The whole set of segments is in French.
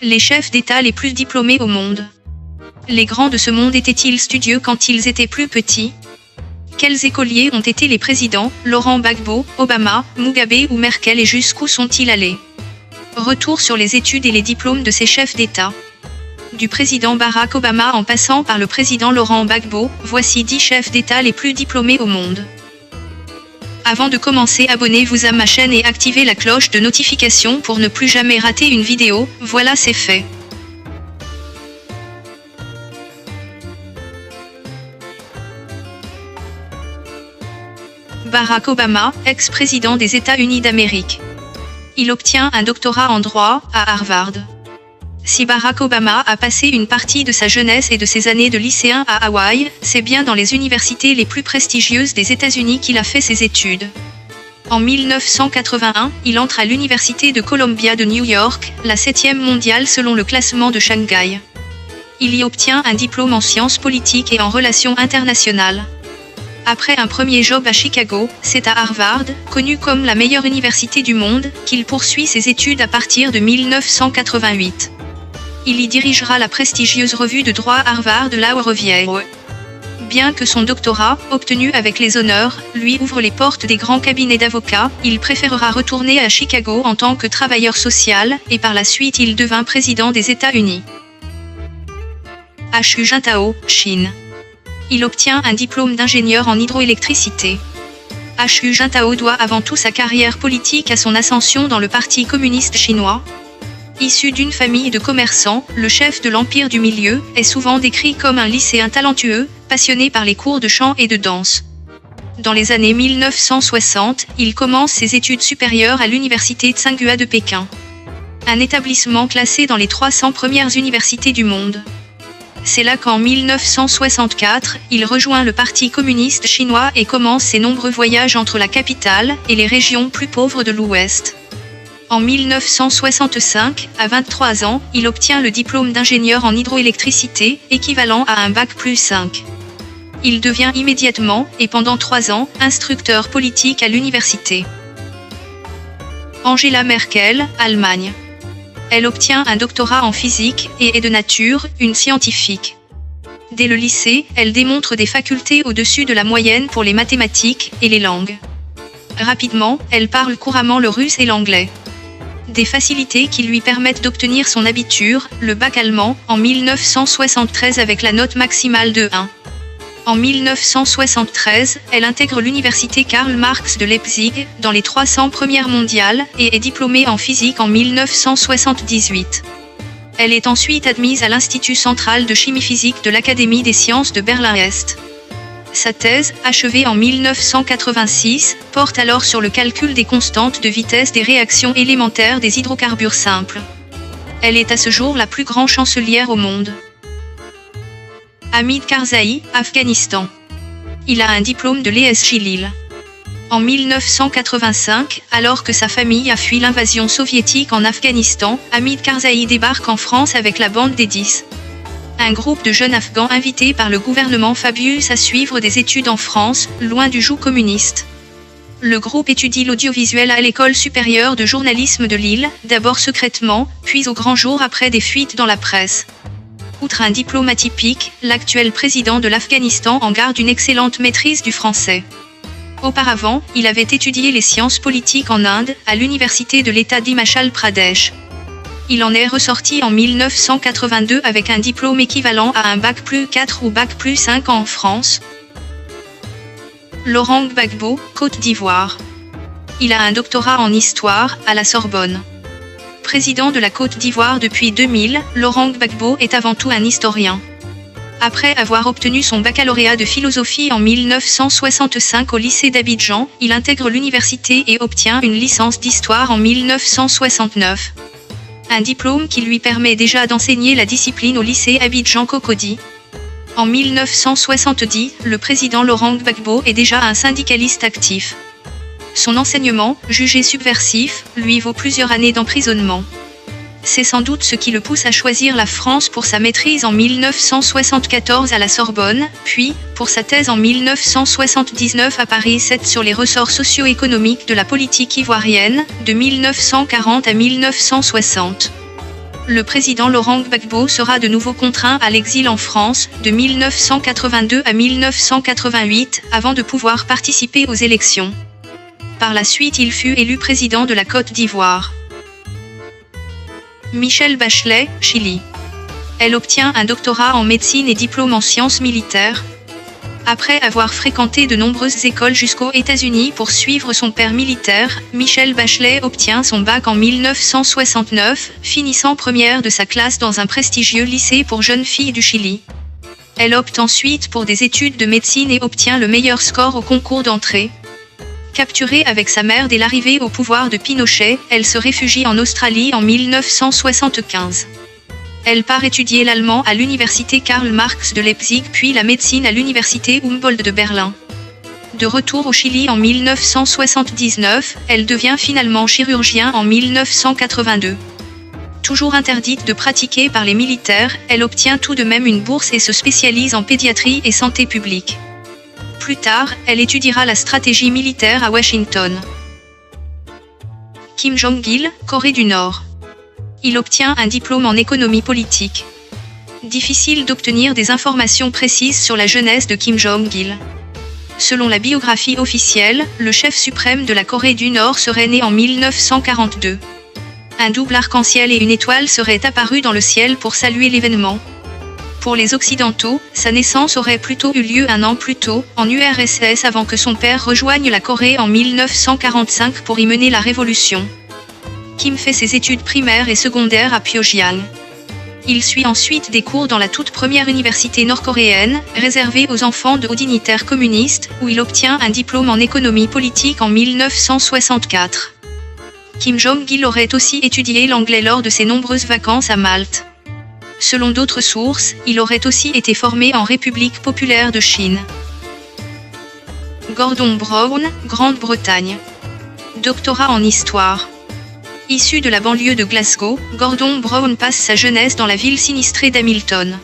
les chefs d'État les plus diplômés au monde. Les grands de ce monde étaient-ils studieux quand ils étaient plus petits? Quels écoliers ont été les présidents, Laurent Gbagbo, Obama, Mugabe ou Merkel, et jusqu'où sont-ils allés? Retour sur les études et les diplômes de ces chefs d'État. Du président Barack Obama en passant par le président Laurent Gbagbo, voici 10 chefs d'État les plus diplômés au monde. Avant de commencer, abonnez-vous à ma chaîne et activez la cloche de notification pour ne plus jamais rater une vidéo. Voilà, c'est fait. Barack Obama, ex-président des États-Unis d'Amérique. Il obtient un doctorat en droit à Harvard. Si Barack Obama a passé une partie de sa jeunesse et de ses années de lycéen à Hawaï, c'est bien dans les universités les plus prestigieuses des États-Unis qu'il a fait ses études. En 1981, il entre à l'Université de Columbia de New York, la 7e mondiale selon le classement de Shanghai. Il y obtient un diplôme en sciences politiques et en relations internationales. Après un premier job à Chicago, c'est à Harvard, connu comme la meilleure université du monde, qu'il poursuit ses études à partir de 1988. Il y dirigera la prestigieuse revue de droit Harvard Law Review. Bien que son doctorat, obtenu avec les honneurs, lui ouvre les portes des grands cabinets d'avocats, il préférera retourner à Chicago en tant que travailleur social, et par la suite il devint président des États-Unis. Hu Jintao, Chine. Il obtient un diplôme d'ingénieur en hydroélectricité. Hu Jintao doit avant tout sa carrière politique à son ascension dans le Parti communiste chinois. Issu d'une famille de commerçants, le chef de l'Empire du Milieu est souvent décrit comme un lycéen talentueux, passionné par les cours de chant et de danse. Dans les années 1960, il commence ses études supérieures à l'université Tsinghua de Pékin. Un établissement classé dans les 300 premières universités du monde. C'est là qu'en 1964, il rejoint le Parti communiste chinois et commence ses nombreux voyages entre la capitale et les régions plus pauvres de l'Ouest. En 1965, à 23 ans, il obtient le diplôme d'ingénieur en hydroélectricité, équivalent à un bac+5. Il devient immédiatement, et pendant 3 ans, instructeur politique à l'université. Angela Merkel, Allemagne. Elle obtient un doctorat en physique, et est de nature, une scientifique. Dès le lycée, elle démontre des facultés au-dessus de la moyenne pour les mathématiques, et les langues. Rapidement, elle parle couramment le russe et l'anglais. Des facilités qui lui permettent d'obtenir son abitur, le bac allemand, en 1973 avec la note maximale de 1. En 1973, elle intègre l'université Karl Marx de Leipzig, dans les 300 premières mondiales, et est diplômée en physique en 1978. Elle est ensuite admise à l'Institut central de chimie physique de l'Académie des sciences de Berlin-Est. Sa thèse, achevée en 1986, porte alors sur le calcul des constantes de vitesse des réactions élémentaires des hydrocarbures simples. Elle est à ce jour la plus grande chancelière au monde. Hamid Karzai, Afghanistan. Il a un diplôme de l'ESJ Lille. En 1985, alors que sa famille a fui l'invasion soviétique en Afghanistan, Hamid Karzai débarque en France avec la bande des 10. Un groupe de jeunes Afghans invités par le gouvernement Fabius à suivre des études en France, loin du joug communiste. Le groupe étudie l'audiovisuel à l'École supérieure de journalisme de Lille, d'abord secrètement, puis au grand jour après des fuites dans la presse. Outre un diplôme atypique, l'actuel président de l'Afghanistan en garde une excellente maîtrise du français. Auparavant, il avait étudié les sciences politiques en Inde, à l'université de l'État d'Himachal Pradesh. Il en est ressorti en 1982 avec un diplôme équivalent à un bac+4 ou bac+5 en France. Laurent Gbagbo, Côte d'Ivoire. Il a un doctorat en histoire, à la Sorbonne. Président de la Côte d'Ivoire depuis 2000, Laurent Gbagbo est avant tout un historien. Après avoir obtenu son baccalauréat de philosophie en 1965 au lycée d'Abidjan, il intègre l'université et obtient une licence d'histoire en 1969. Un diplôme qui lui permet déjà d'enseigner la discipline au lycée Abidjan Cocody. En 1970, le président Laurent Gbagbo est déjà un syndicaliste actif. Son enseignement, jugé subversif, lui vaut plusieurs années d'emprisonnement. C'est sans doute ce qui le pousse à choisir la France pour sa maîtrise en 1974 à la Sorbonne, puis, pour sa thèse en 1979 à Paris 7 sur les ressorts socio-économiques de la politique ivoirienne, de 1940 à 1960. Le président Laurent Gbagbo sera de nouveau contraint à l'exil en France, de 1982 à 1988, avant de pouvoir participer aux élections. Par la suite, il fut élu président de la Côte d'Ivoire. Michelle Bachelet, Chili. Elle obtient un doctorat en médecine et diplôme en sciences militaires. Après avoir fréquenté de nombreuses écoles jusqu'aux États-Unis pour suivre son père militaire, Michelle Bachelet obtient son bac en 1969, finissant première de sa classe dans un prestigieux lycée pour jeunes filles du Chili. Elle opte ensuite pour des études de médecine et obtient le meilleur score au concours d'entrée. Capturée avec sa mère dès l'arrivée au pouvoir de Pinochet, elle se réfugie en Australie en 1975. Elle part étudier l'allemand à l'université Karl Marx de Leipzig puis la médecine à l'université Humboldt de Berlin. De retour au Chili en 1979, elle devient finalement chirurgien en 1982. Toujours interdite de pratiquer par les militaires, elle obtient tout de même une bourse et se spécialise en pédiatrie et santé publique. Plus tard, elle étudiera la stratégie militaire à Washington. Kim Jong-il, Corée du Nord. Il obtient un diplôme en économie politique. Difficile d'obtenir des informations précises sur la jeunesse de Kim Jong-il. Selon la biographie officielle, le chef suprême de la Corée du Nord serait né en 1942. Un double arc-en-ciel et une étoile seraient apparus dans le ciel pour saluer l'événement. Pour les Occidentaux, sa naissance aurait plutôt eu lieu un an plus tôt, en URSS avant que son père rejoigne la Corée en 1945 pour y mener la révolution. Kim fait ses études primaires et secondaires à Pyongyang. Il suit ensuite des cours dans la toute première université nord-coréenne, réservée aux enfants de hauts dignitaires communistes, où il obtient un diplôme en économie politique en 1964. Kim Jong-il aurait aussi étudié l'anglais lors de ses nombreuses vacances à Malte. Selon d'autres sources, il aurait aussi été formé en République populaire de Chine. Gordon Brown, Grande-Bretagne. Doctorat en histoire. Issu de la banlieue de Glasgow, Gordon Brown passe sa jeunesse dans la ville sinistrée d'Hamilton.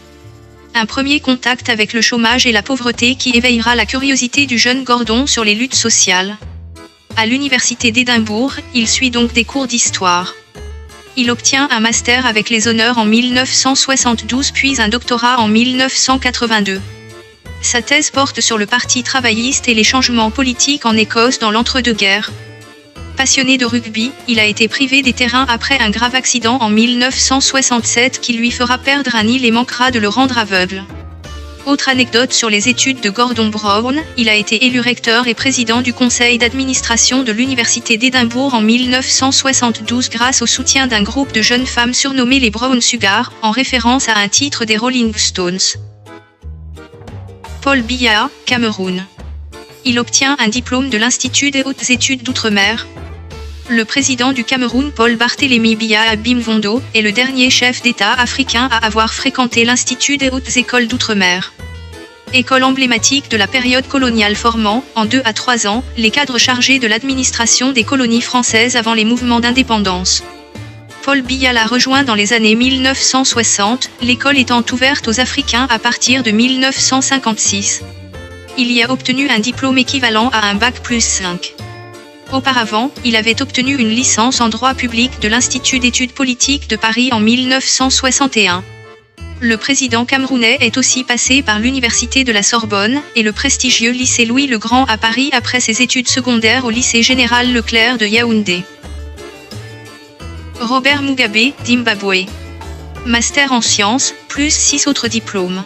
Un premier contact avec le chômage et la pauvreté qui éveillera la curiosité du jeune Gordon sur les luttes sociales. À l'université d'Édimbourg, il suit donc des cours d'histoire. Il obtient un master avec les honneurs en 1972 puis un doctorat en 1982. Sa thèse porte sur le Parti travailliste et les changements politiques en Écosse dans l'entre-deux-guerres. Passionné de rugby, il a été privé des terrains après un grave accident en 1967 qui lui fera perdre un œil et manquera de le rendre aveugle. Autre anecdote sur les études de Gordon Brown, il a été élu recteur et président du conseil d'administration de l'université d'Édimbourg en 1972 grâce au soutien d'un groupe de jeunes femmes surnommées les Brown Sugar, en référence à un titre des Rolling Stones. Paul Biya, Cameroun. Il obtient un diplôme de l'Institut des hautes études d'outre-mer. Le président du Cameroun, Paul Barthélémy Biya Bimvondo, est le dernier chef d'État africain à avoir fréquenté l'Institut des hautes écoles d'outre-mer. École emblématique de la période coloniale formant, en 2 à 3 ans, les cadres chargés de l'administration des colonies françaises avant les mouvements d'indépendance. Paul Biya l'a rejoint dans les années 1960, l'école étant ouverte aux Africains à partir de 1956. Il y a obtenu un diplôme équivalent à un bac plus 5. Auparavant, il avait obtenu une licence en droit public de l'Institut d'études politiques de Paris en 1961. Le président camerounais est aussi passé par l'université de la Sorbonne et le prestigieux lycée Louis le Grand à Paris après ses études secondaires au lycée Général Leclerc de Yaoundé. Robert Mugabe, Zimbabwe. Master en sciences, plus 6 autres diplômes.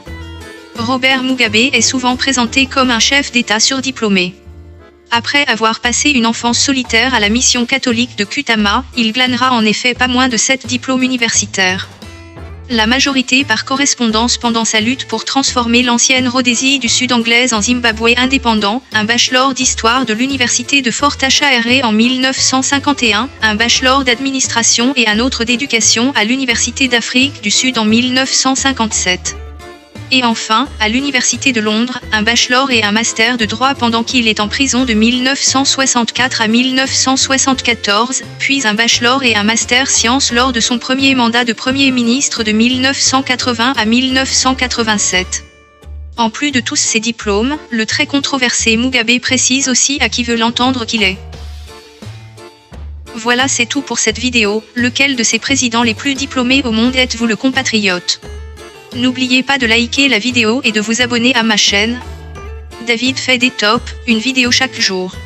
Robert Mugabe est souvent présenté comme un chef d'État surdiplômé. Après avoir passé une enfance solitaire à la mission catholique de Kutama, il glanera en effet pas moins de 7 diplômes universitaires. La majorité par correspondance pendant sa lutte pour transformer l'ancienne Rhodésie du Sud anglaise en Zimbabwe indépendant, un bachelor d'histoire de l'université de Fort Hare en 1951, un bachelor d'administration et un autre d'éducation à l'université d'Afrique du Sud en 1957. Et enfin, à l'Université de Londres, un bachelor et un master de droit pendant qu'il est en prison de 1964 à 1974, puis un bachelor et un master sciences lors de son premier mandat de Premier ministre de 1980 à 1987. En plus de tous ces diplômes, le très controversé Mugabe précise aussi à qui veut l'entendre qu'il est Voilà, c'est tout pour cette vidéo. Lequel de ces présidents les plus diplômés au monde êtes-vous le compatriote? N'oubliez pas de liker la vidéo et de vous abonner à ma chaîne. David fait des tops, une vidéo chaque jour.